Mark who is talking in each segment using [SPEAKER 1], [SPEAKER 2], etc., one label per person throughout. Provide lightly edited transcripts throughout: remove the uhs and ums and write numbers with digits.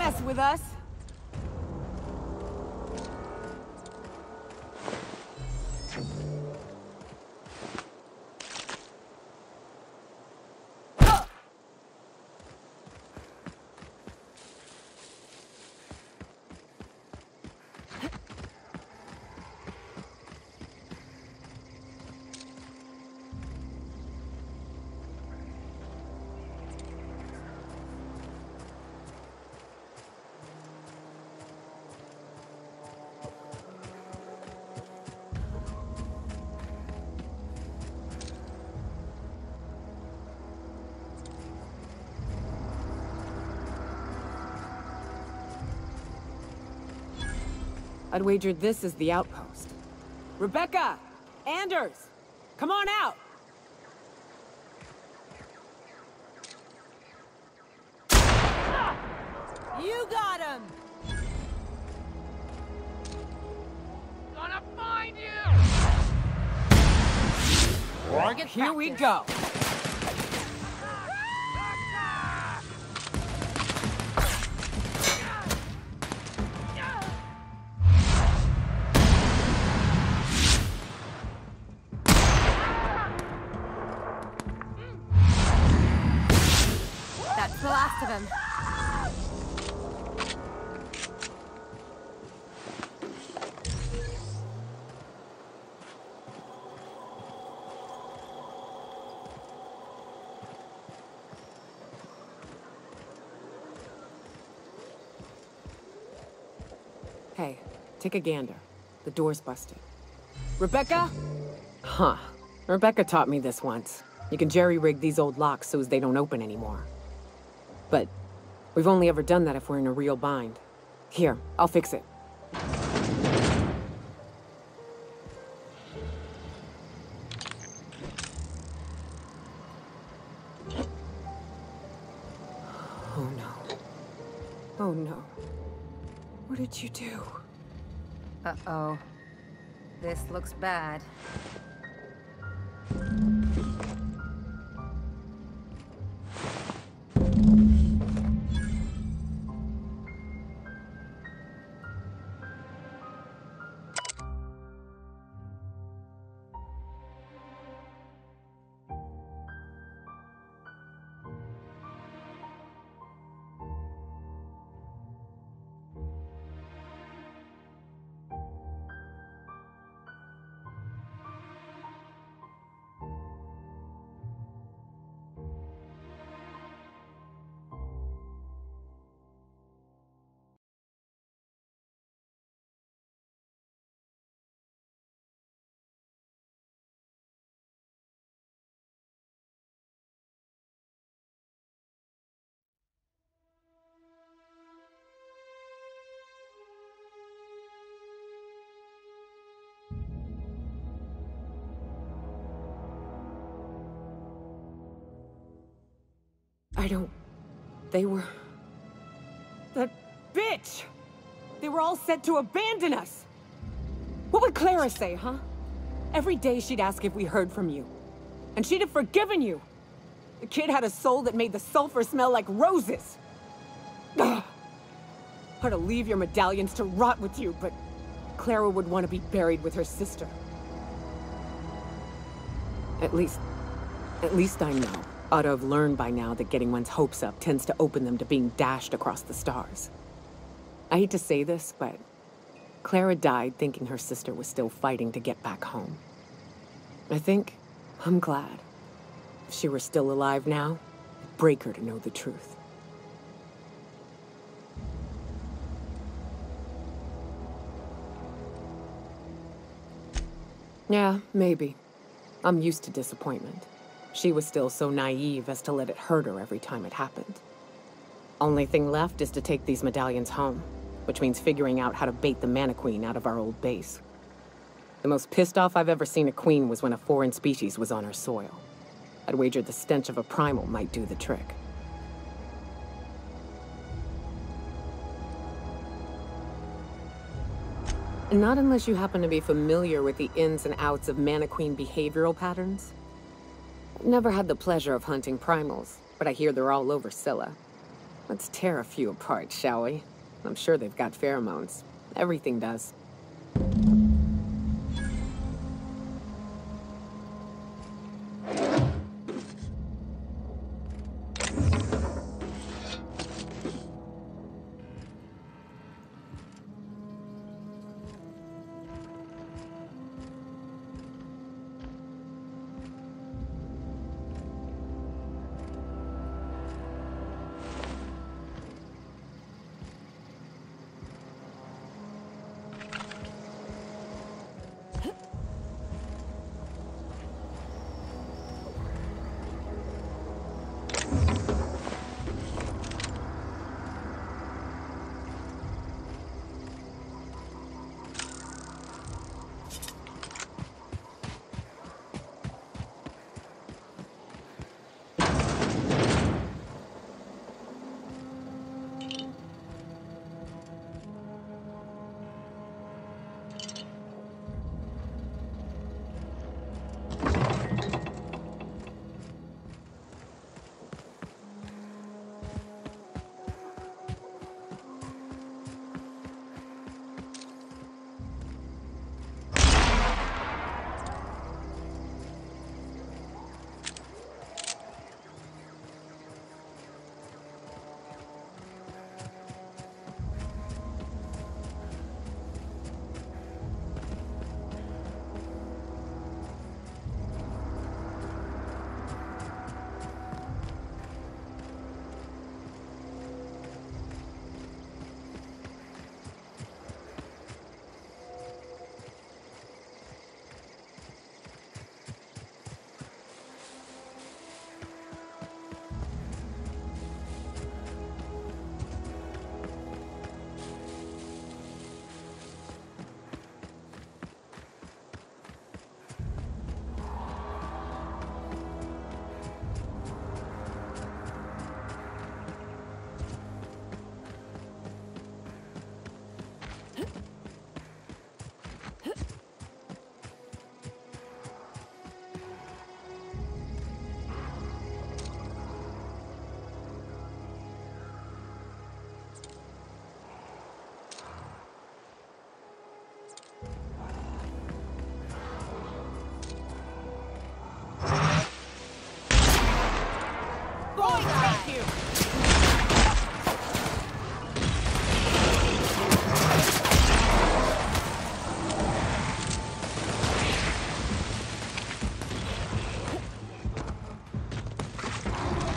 [SPEAKER 1] mess with us. I'd wager this is the outpost. Rebecca! Anders! Come on out! You got him!
[SPEAKER 2] Gonna find you!
[SPEAKER 1] Here we go!
[SPEAKER 3] That's the last of him.
[SPEAKER 1] Hey, take a gander. The door's busted. Rebecca? Huh. Rebecca taught me this once. You can jerry-rig these old locks so as they don't open anymore. But we've only ever done that if we're in a real bind. Here, I'll fix it. Oh no. Oh no. What did you do?
[SPEAKER 3] Uh-oh. This looks bad.
[SPEAKER 1] They were... That bitch! They were all set to abandon us! What would Clara say, huh? Every day she'd ask if we heard from you. And she'd have forgiven you! The kid had a soul that made the sulfur smell like roses! Ugh. Or to leave your medallions to rot with you, but Clara would want to be buried with her sister. At least I know. Ought to have learned by now that getting one's hopes up tends to open them to being dashed across the stars. I hate to say this, but Clara died thinking her sister was still fighting to get back home. I'm glad. If she were still alive now, it'd break her to know the truth. Yeah, maybe. I'm used to disappointment. She was still so naive as to let it hurt her every time it happened. Only thing left is to take these medallions home, which means figuring out how to bait the Mana Queen out of our old base. The most pissed off I've ever seen a queen was when a foreign species was on her soil. I'd wager the stench of a primal might do the trick. Not unless you happen to be familiar with the ins and outs of Mana Queen behavioral patterns. Never had the pleasure of hunting primals, but I hear they're all over Scylla. Let's tear a few apart, shall we? I'm sure they've got pheromones. Everything does.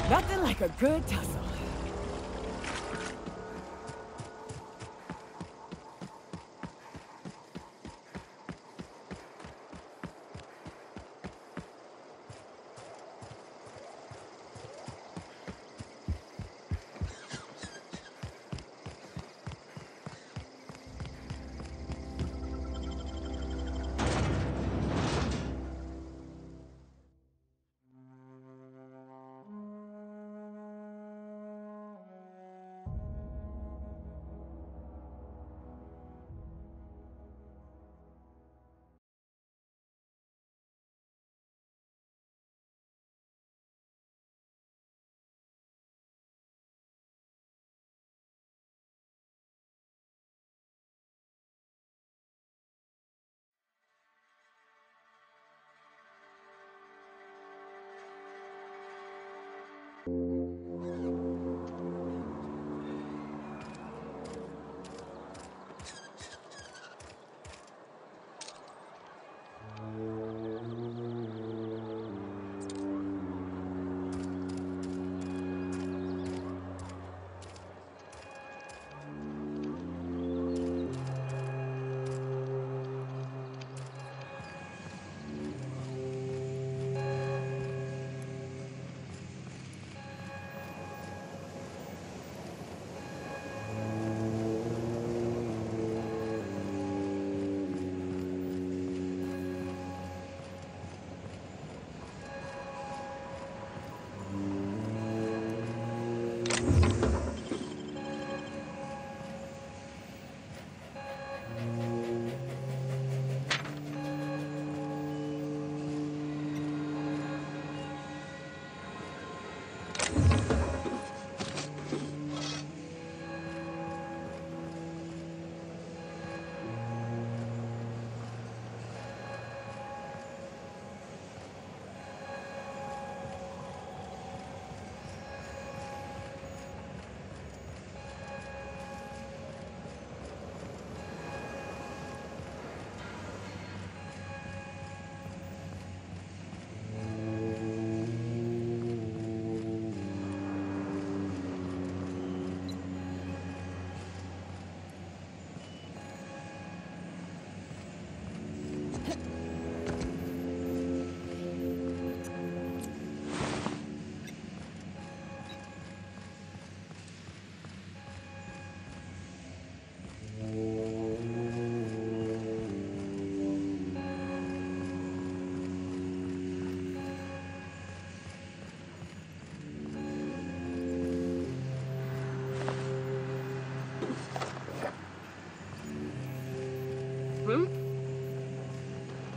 [SPEAKER 1] Nothing like a good tussle.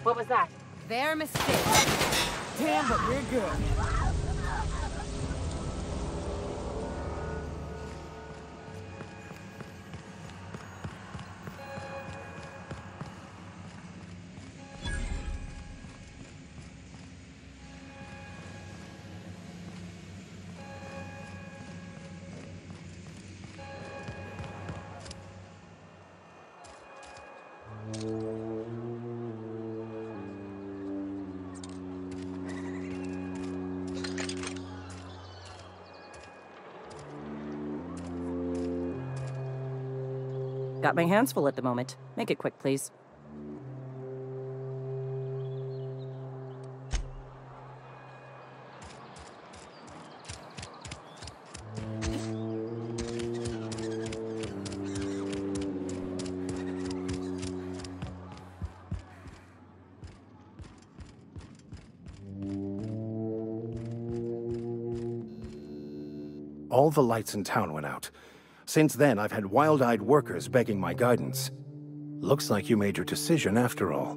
[SPEAKER 1] What was that?
[SPEAKER 3] Their mistake.
[SPEAKER 1] Damn, but we're good.
[SPEAKER 4] Got my hands full at the moment. Make it quick, please.
[SPEAKER 5] All the lights in town went out. Since then, I've had wild-eyed workers begging my guidance. Looks like you made your decision after all.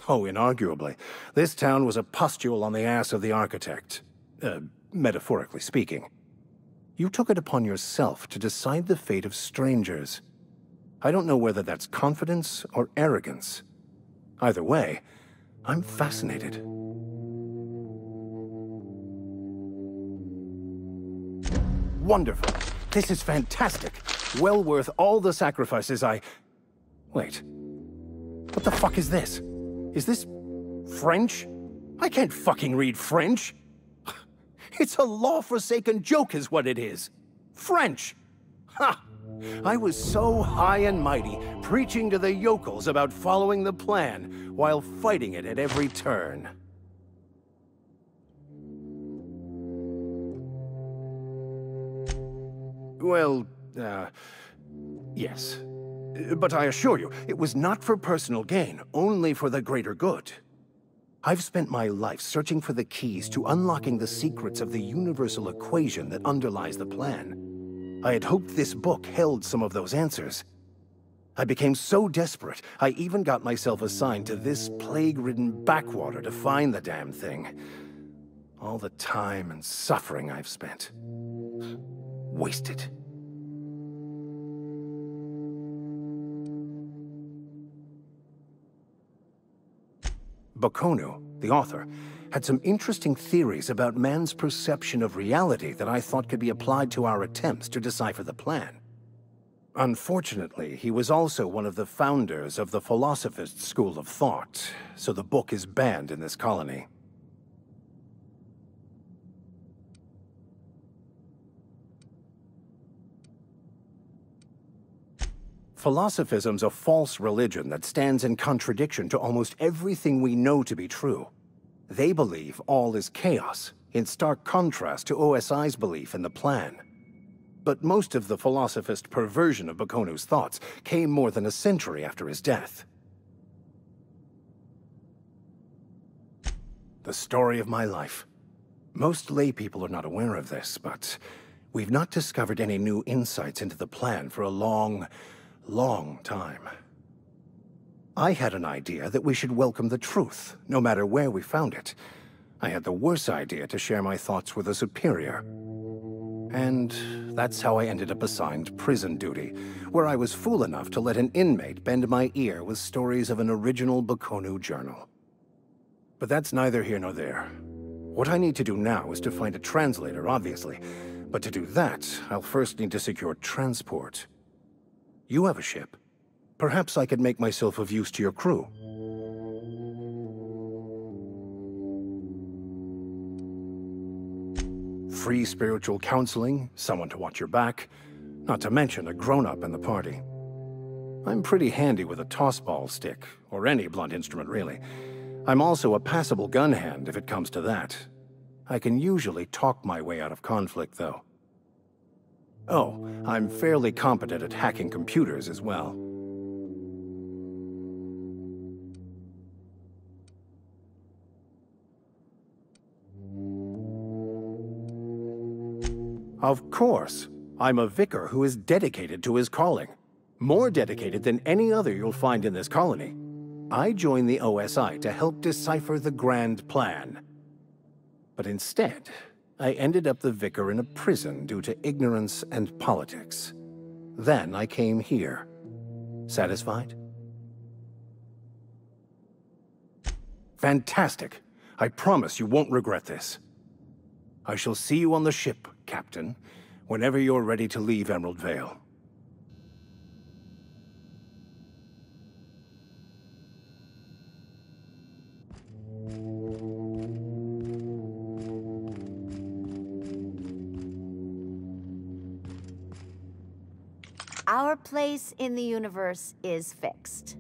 [SPEAKER 5] Oh, inarguably. This town was a pustule on the ass of the architect. Metaphorically speaking. You took it upon yourself to decide the fate of strangers. I don't know whether that's confidence or arrogance. Either way, I'm fascinated. Wonderful. This is fantastic. Well worth all the sacrifices Wait. What the fuck is this? Is this French? I can't fucking read French. It's a law-forsaken joke is what it is. French. Ha! I was so high and mighty, preaching to the yokels about following the plan, while fighting it at every turn. Well, yes. But I assure you, it was not for personal gain, only for the greater good. I've spent my life searching for the keys to unlocking the secrets of the universal equation that underlies the plan. I had hoped this book held some of those answers. I became so desperate, I even got myself assigned to this plague-ridden backwater to find the damn thing. All the time and suffering I've spent. Wasted. Bakonu, the author, had some interesting theories about man's perception of reality that I thought could be applied to our attempts to decipher the plan. Unfortunately, he was also one of the founders of the Philosophist school of thought, so the book is banned in this colony. Philosophism's a false religion that stands in contradiction to almost everything we know to be true. They believe all is chaos, in stark contrast to OSI's belief in the plan. But most of the philosophist perversion of Bakonu's thoughts came more than a century after his death. The story of my life. Most laypeople are not aware of this, but we've not discovered any new insights into the plan for a long time. I had an idea that we should welcome the truth, no matter where we found it. I had the worse idea to share my thoughts with a superior. And that's how I ended up assigned prison duty, where I was fool enough to let an inmate bend my ear with stories of an original Bakonu journal. But that's neither here nor there. What I need to do now is to find a translator, obviously. But to do that, I'll first need to secure transport. You have a ship. Perhaps I could make myself of use to your crew. Free spiritual counseling, someone to watch your back, not to mention a grown-up in the party. I'm pretty handy with a tossball stick, or any blunt instrument really. I'm also a passable gun hand if it comes to that. I can usually talk my way out of conflict, though. Oh, I'm fairly competent at hacking computers as well. Of course. I'm a vicar who is dedicated to his calling. More dedicated than any other you'll find in this colony. I joined the OSI to help decipher the grand plan. But instead, I ended up the vicar in a prison due to ignorance and politics. Then I came here. Satisfied? Fantastic. I promise you won't regret this. I shall see you on the ship, Captain, whenever you're ready to leave Emerald Vale.
[SPEAKER 6] Our place in the universe is fixed.